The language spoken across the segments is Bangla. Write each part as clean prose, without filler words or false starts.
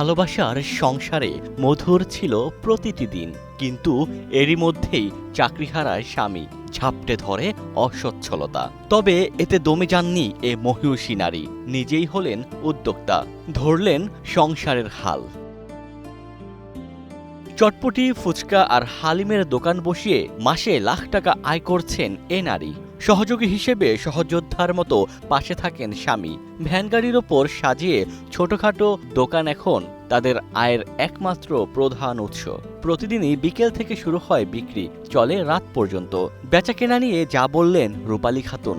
ভালোবাসার সংসারে মধুর ছিল প্রতিটি দিন, কিন্তু এরই মধ্যেই চাকরি হারায় স্বামী, ঝাপটে ধরে অসচ্ছলতা। তবে এতে দমে যাননি এ মহিষী নারী, নিজেই হলেন উদ্যোক্তা, ধরলেন সংসারের হাল। চটপটি, ফুচকা আর হালিমের দোকান বসিয়ে মাসে লাখ টাকা আয় করছেন এ নারী। সহযোগী হিসেবে সহযোদ্ধার মতো পাশে থাকেন স্বামী। ভ্যানগাড়ির ওপর সাজিয়ে ছোটখাটো দোকান এখন তাদের আয়ের একমাত্র প্রধান উৎস। প্রতিদিনই বিকেল থেকে শুরু হয় বিক্রি, চলে রাত পর্যন্ত। বেচাকেনা নিয়ে যা বললেন রূপালী খাতুন।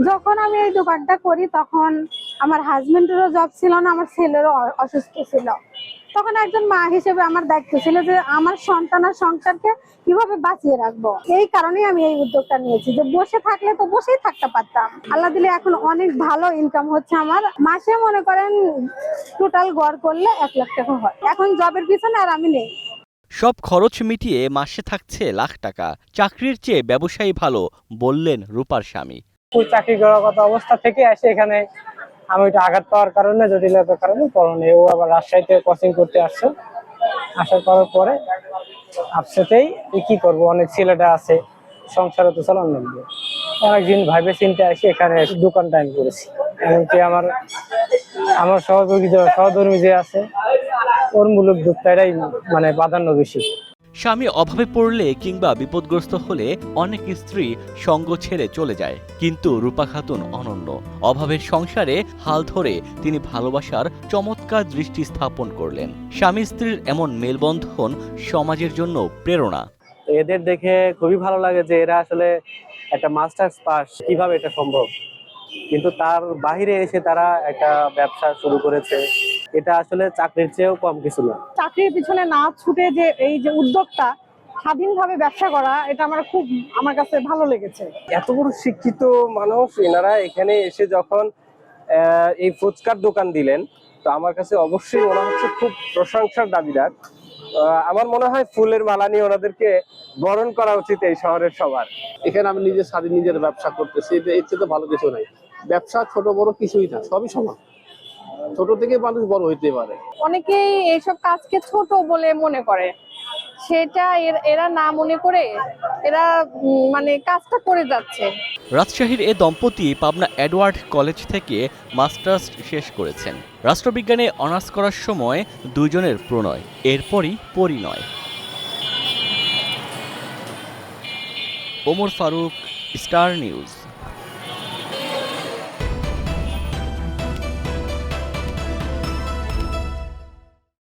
যখন আমি এই দোকানটা করি তখন আমার হাজবেন্ডেরও জব ছিল না, আমার ছেলেরও অসুস্থ ছিল। তখন একজন মা হিসেবে আমার দায়িত্ব ছিল যে আমার সন্তান আর সংসারকে কিভাবে বাঁচিয়ে রাখবো। এই কারণেই আমি এই উদ্যোগটা নিয়েছি, যে বসে থাকলে তো বসেই থাকতে পারতাম। আল্লাহ দিলে এখন অনেক ভালো ইনকাম হচ্ছে আমার। মাসে মনে করেন টোটাল গড় করলে 1 লাখ টাকা হয়। এখন জবের পিছনে আর আমি নেই। সব খরচ মিটিয়ে মাসে থাকছে লাখ টাকা। চাকরির চেয়ে ব্যবসায়ী ভালো, বললেন রূপার স্বামী। চাকরি করার অবস্থা থেকে এসে এখানে আমি ওইটা আঘাত পাওয়ার কারণে, জটিলতার কারণে পড়নে ও আবার রাজশাহীতে কোচিং করতে আসছে। আসার পরে আপসেতেই কি করব, অনেক ছেলেটা আছে, সংসারে তো চালান লাগবে। অনেকদিন ভাইবে চিন্তা এসে এখানে দোকানটা আমি করেছি। এমনকি আমার সহধর্মী যে আছে ওর মূলক দুধটাই মানে প্রাধান্য বেশি। স্বামী অভাবে পড়লে কিংবা বিপদগ্রস্ত হলে অনেক স্ত্রী সঙ্গ ছেড়ে চলে যায়, কিন্তু রূপা খাতুন অনন্য। অভাবের সংসারে হাল ধরে তিনি ভালোবাসার চমৎকার দৃষ্টি স্থাপন করলেন। স্বামী স্ত্রীর এমন মেলবন্ধন সমাজের জন্য প্রেরণা। এদের দেখে খুবই ভালো লাগে যে এরা আসলে একটা মাস্টার্স পাস, কিভাবে এটা সম্ভব। কিন্তু তার বাহিরে এসে তারা একটা ব্যবসা শুরু করেছে, এটা আসলে চাকরির চেয়েও কম কিছু না। চাকরির পিছনে না ছুটে যে এই যে উদ্যোগটা, স্বাধীনভাবে ব্যবসা করা, এটা আমার কাছে ভালো লেগেছে। এত বড় শিক্ষিত মানুষ এনারা এখানে এসে যখন এই ফুচকার দোকান দিলেন, তো আমার কাছে অবশ্যই মনে হচ্ছে খুব প্রশংসার দাবিদার। আমার মনে হয় ফুলের মালা নিয়ে ওনাদেরকে বরণ করা উচিত এই শহরের সবার। এখানে আমি নিজের স্বাধীন নিজের ব্যবসা করতেছি, এর চেয়ে তো ভালো কিছু নাই। ব্যবসা ছোট বড় কিছুই না, সবই সমান। ছোট থেকে মানুষ বড় হইতে পারে। অনেকেই এইসব কাজকে ছোট বলে মনে করে, সেটা এরা না মনে করে এরা মানে কাজটা করে যাচ্ছে। রাজশাহীর এ দম্পতি পাবনা এডওয়ার্ড কলেজ থেকে মাস্টার্স শেষ করেছেন। রাষ্ট্রবিজ্ঞানে অনার্স করার সময় দুজনের প্রণয়, এরপরই পরিণয়। Omar Faruk, star news.